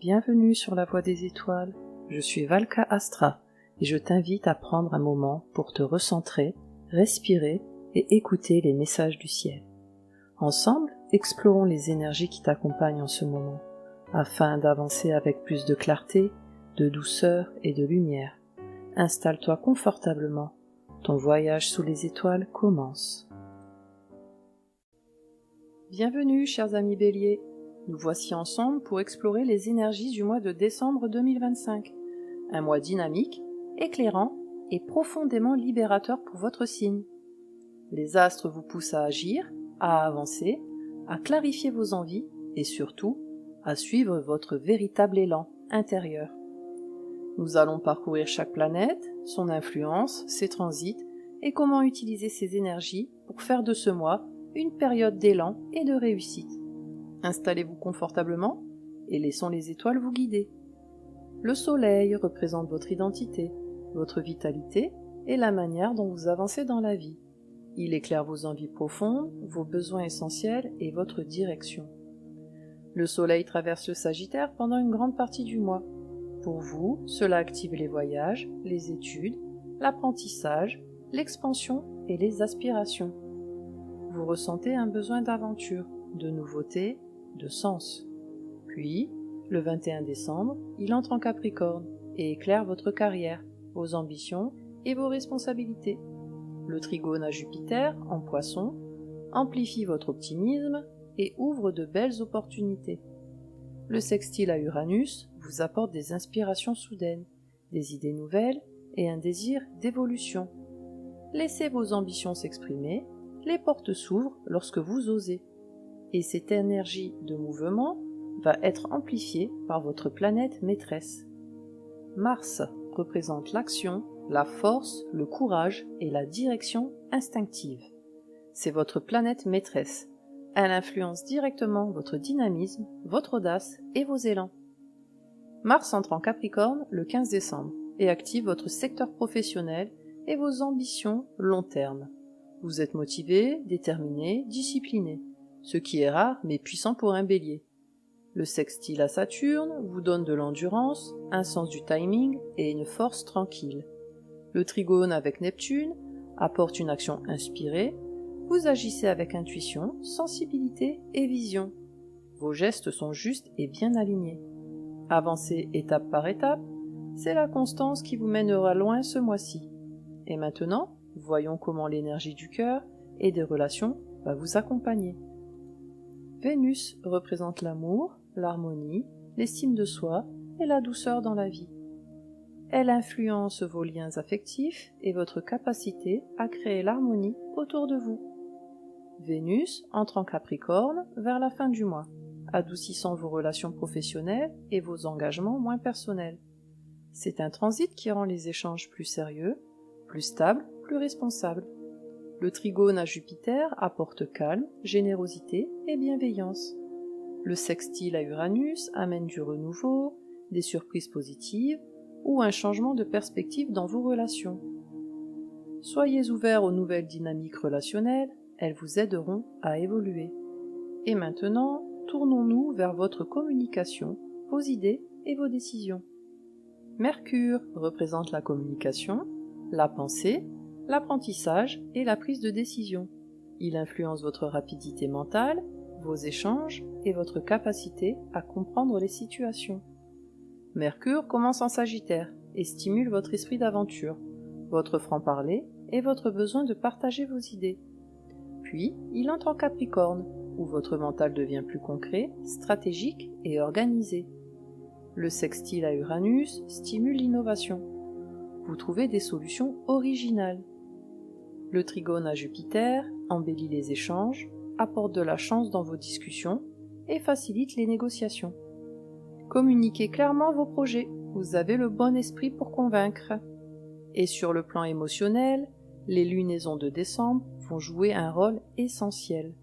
Bienvenue sur la Voie des Étoiles, je suis Valka Astra et je t'invite à prendre un moment pour te recentrer, respirer et écouter les messages du ciel. Ensemble, explorons les énergies qui t'accompagnent en ce moment, afin d'avancer avec plus de clarté, de douceur et de lumière. Installe-toi confortablement, ton voyage sous les étoiles commence. Bienvenue chers amis Béliers, nous voici ensemble pour explorer les énergies du mois de décembre 2025. Un mois dynamique, éclairant et profondément libérateur pour votre signe. Les astres vous poussent à agir, à avancer, à clarifier vos envies et surtout à suivre votre véritable élan intérieur. Nous allons parcourir chaque planète, son influence, ses transits et comment utiliser ces énergies pour faire de ce mois une période d'élan et de réussite. Installez-vous confortablement et laissons les étoiles vous guider. Le soleil représente votre identité, votre vitalité et la manière dont vous avancez dans la vie. Il éclaire vos envies profondes, vos besoins essentiels et votre direction. Le soleil traverse le Sagittaire pendant une grande partie du mois. Pour vous, cela active les voyages, les études, l'apprentissage, l'expansion et les aspirations. Vous ressentez un besoin d'aventure, de nouveauté, de sens. Puis, le 21 décembre, il entre en Capricorne et éclaire votre carrière, vos ambitions et vos responsabilités. Le trigone à Jupiter, en Poisson, amplifie votre optimisme et ouvre de belles opportunités. Le sextile à Uranus vous apporte des inspirations soudaines, des idées nouvelles et un désir d'évolution. Laissez vos ambitions s'exprimer, les portes s'ouvrent lorsque vous osez. Et cette énergie de mouvement va être amplifiée par votre planète maîtresse. Mars représente l'action, la force, le courage et la direction instinctive. C'est votre planète maîtresse. Elle influence directement votre dynamisme, votre audace et vos élans. Mars entre en Capricorne le 15 décembre et active votre secteur professionnel et vos ambitions long terme. Vous êtes motivé, déterminé, discipliné, ce qui est rare mais puissant pour un Bélier. Le sextile à Saturne vous donne de l'endurance, un sens du timing et une force tranquille. Le trigone avec Neptune apporte une action inspirée, vous agissez avec intuition, sensibilité et vision. Vos gestes sont justes et bien alignés. Avancez étape par étape, c'est la constance qui vous mènera loin ce mois-ci. Et maintenant, voyons comment l'énergie du cœur et des relations va vous accompagner. Vénus représente l'amour, l'harmonie, l'estime de soi et la douceur dans la vie. Elle influence vos liens affectifs et votre capacité à créer l'harmonie autour de vous. Vénus entre en Capricorne vers la fin du mois, adoucissant vos relations professionnelles et vos engagements moins personnels. C'est un transit qui rend les échanges plus sérieux, plus stables, plus responsables. Le trigone à Jupiter apporte calme, générosité et bienveillance. Le sextile à Uranus amène du renouveau, des surprises positives ou un changement de perspective dans vos relations. Soyez ouverts aux nouvelles dynamiques relationnelles, elles vous aideront à évoluer. Et maintenant, tournons-nous vers votre communication, vos idées et vos décisions. Mercure représente la communication, la pensée, l'apprentissage et la prise de décision. Il influence votre rapidité mentale, vos échanges et votre capacité à comprendre les situations. Mercure commence en Sagittaire et stimule votre esprit d'aventure, votre franc-parler et votre besoin de partager vos idées. Puis, il entre en Capricorne, où votre mental devient plus concret, stratégique et organisé. Le sextile à Uranus stimule l'innovation. Vous trouvez des solutions originales. Le trigone à Jupiter embellit les échanges, apporte de la chance dans vos discussions et facilite les négociations. Communiquez clairement vos projets, vous avez le bon esprit pour convaincre. Et sur le plan émotionnel, les lunaisons de décembre vont jouer un rôle essentiel.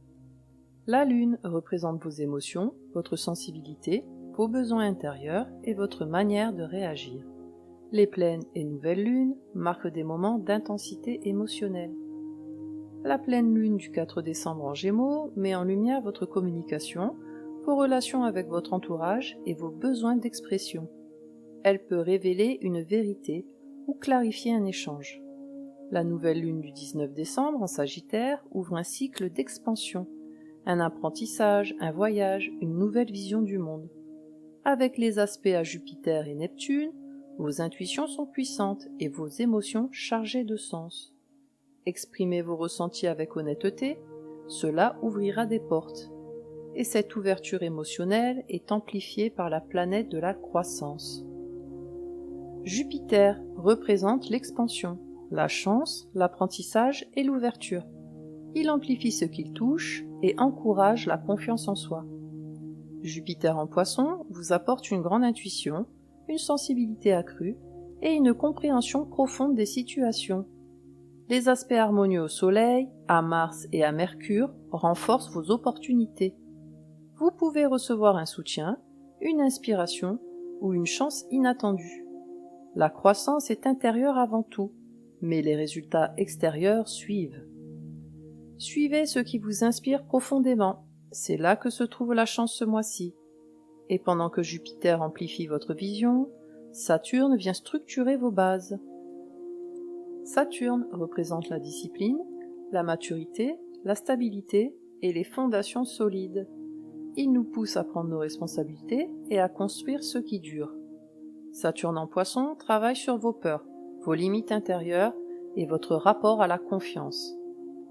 La lune représente vos émotions, votre sensibilité, vos besoins intérieurs et votre manière de réagir. Les pleines et nouvelles lunes marquent des moments d'intensité émotionnelle. La pleine lune du 4 décembre en Gémeaux met en lumière votre communication, vos relations avec votre entourage et vos besoins d'expression. Elle peut révéler une vérité ou clarifier un échange. La nouvelle lune du 19 décembre en Sagittaire ouvre un cycle d'expansion, un apprentissage, un voyage, une nouvelle vision du monde. Avec les aspects à Jupiter et Neptune, vos intuitions sont puissantes et vos émotions chargées de sens. Exprimez vos ressentis avec honnêteté, cela ouvrira des portes. Et cette ouverture émotionnelle est amplifiée par la planète de la croissance. Jupiter représente l'expansion, la chance, l'apprentissage et l'ouverture. Il amplifie ce qu'il touche et encourage la confiance en soi. Jupiter en Poisson vous apporte une grande intuition, une sensibilité accrue et une compréhension profonde des situations. Les aspects harmonieux au Soleil, à Mars et à Mercure renforcent vos opportunités. Vous pouvez recevoir un soutien, une inspiration ou une chance inattendue. La croissance est intérieure avant tout, mais les résultats extérieurs suivent. Suivez ce qui vous inspire profondément, c'est là que se trouve la chance ce mois-ci. Et pendant que Jupiter amplifie votre vision, Saturne vient structurer vos bases. Saturne représente la discipline, la maturité, la stabilité et les fondations solides. Il nous pousse à prendre nos responsabilités et à construire ce qui dure. Saturne en Poisson travaille sur vos peurs, vos limites intérieures et votre rapport à la confiance.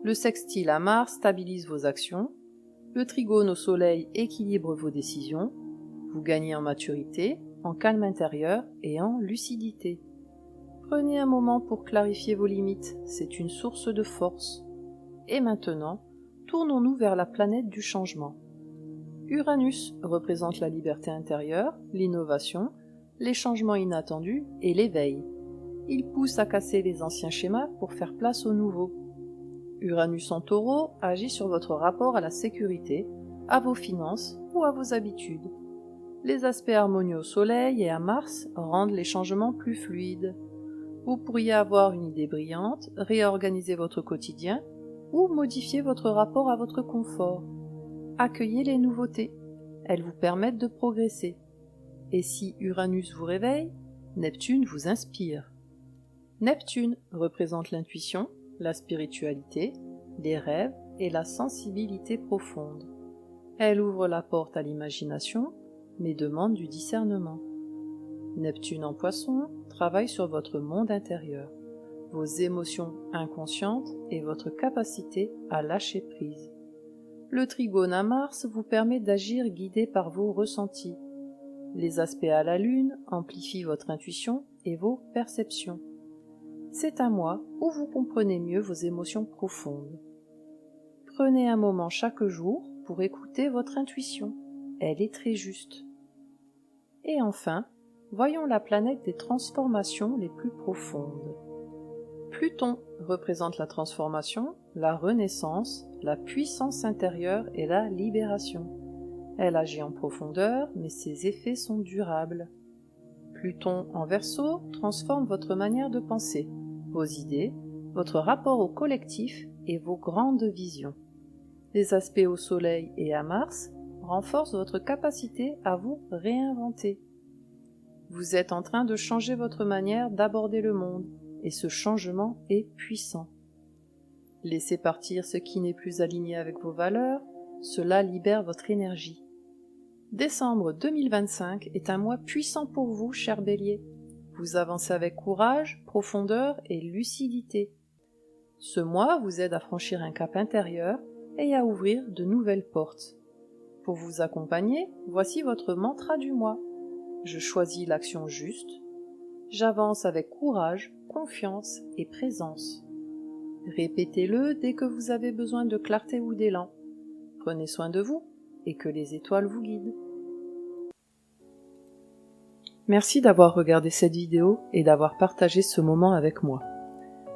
Le sextile à Mars stabilise vos actions, le trigone au Soleil équilibre vos décisions, vous gagnez en maturité, en calme intérieur et en lucidité. Prenez un moment pour clarifier vos limites, c'est une source de force. Et maintenant, tournons-nous vers la planète du changement. Uranus représente la liberté intérieure, l'innovation, les changements inattendus et l'éveil. Il pousse à casser les anciens schémas pour faire place aux nouveaux. Uranus en Taureau agit sur votre rapport à la sécurité, à vos finances ou à vos habitudes. Les aspects harmonieux au Soleil et à Mars rendent les changements plus fluides. Vous pourriez avoir une idée brillante, réorganiser votre quotidien ou modifier votre rapport à votre confort. Accueillez les nouveautés, elles vous permettent de progresser. Et si Uranus vous réveille, Neptune vous inspire. Neptune représente l'intuition, la spiritualité, les rêves et la sensibilité profonde. Elle ouvre la porte à l'imagination, mais demande du discernement. Neptune en Poisson travaille sur votre monde intérieur, vos émotions inconscientes et votre capacité à lâcher prise. Le trigone à Mars vous permet d'agir guidé par vos ressentis. Les aspects à la Lune amplifient votre intuition et vos perceptions. C'est un mois où vous comprenez mieux vos émotions profondes. Prenez un moment chaque jour pour écouter votre intuition. Elle est très juste. Et enfin, voyons la planète des transformations les plus profondes. Pluton représente la transformation, la renaissance, la puissance intérieure et la libération. Elle agit en profondeur, mais ses effets sont durables. Pluton en Verseau transforme votre manière de penser, vos idées, votre rapport au collectif et vos grandes visions. Les aspects au Soleil et à Mars renforcent votre capacité à vous réinventer. Vous êtes en train de changer votre manière d'aborder le monde, et ce changement est puissant. Laissez partir ce qui n'est plus aligné avec vos valeurs, cela libère votre énergie. Décembre 2025 est un mois puissant pour vous, cher Bélier. Vous avancez avec courage, profondeur et lucidité. Ce mois vous aide à franchir un cap intérieur et à ouvrir de nouvelles portes. Pour vous accompagner, voici votre mantra du mois. Je choisis l'action juste. J'avance avec courage, confiance et présence. Répétez-le dès que vous avez besoin de clarté ou d'élan. Prenez soin de vous et que les étoiles vous guident. Merci d'avoir regardé cette vidéo et d'avoir partagé ce moment avec moi.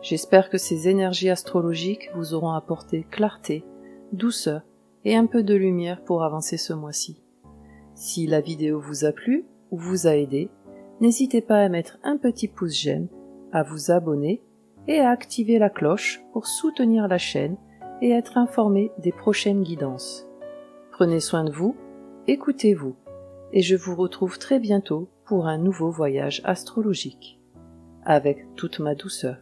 J'espère que ces énergies astrologiques vous auront apporté clarté, douceur et un peu de lumière pour avancer ce mois-ci. Si la vidéo vous a plu ou vous a aidé, n'hésitez pas à mettre un petit pouce j'aime, à vous abonner et à activer la cloche pour soutenir la chaîne et être informé des prochaines guidances. Prenez soin de vous écoutez-vous, et je vous retrouve très bientôt pour un nouveau voyage astrologique, avec toute ma douceur.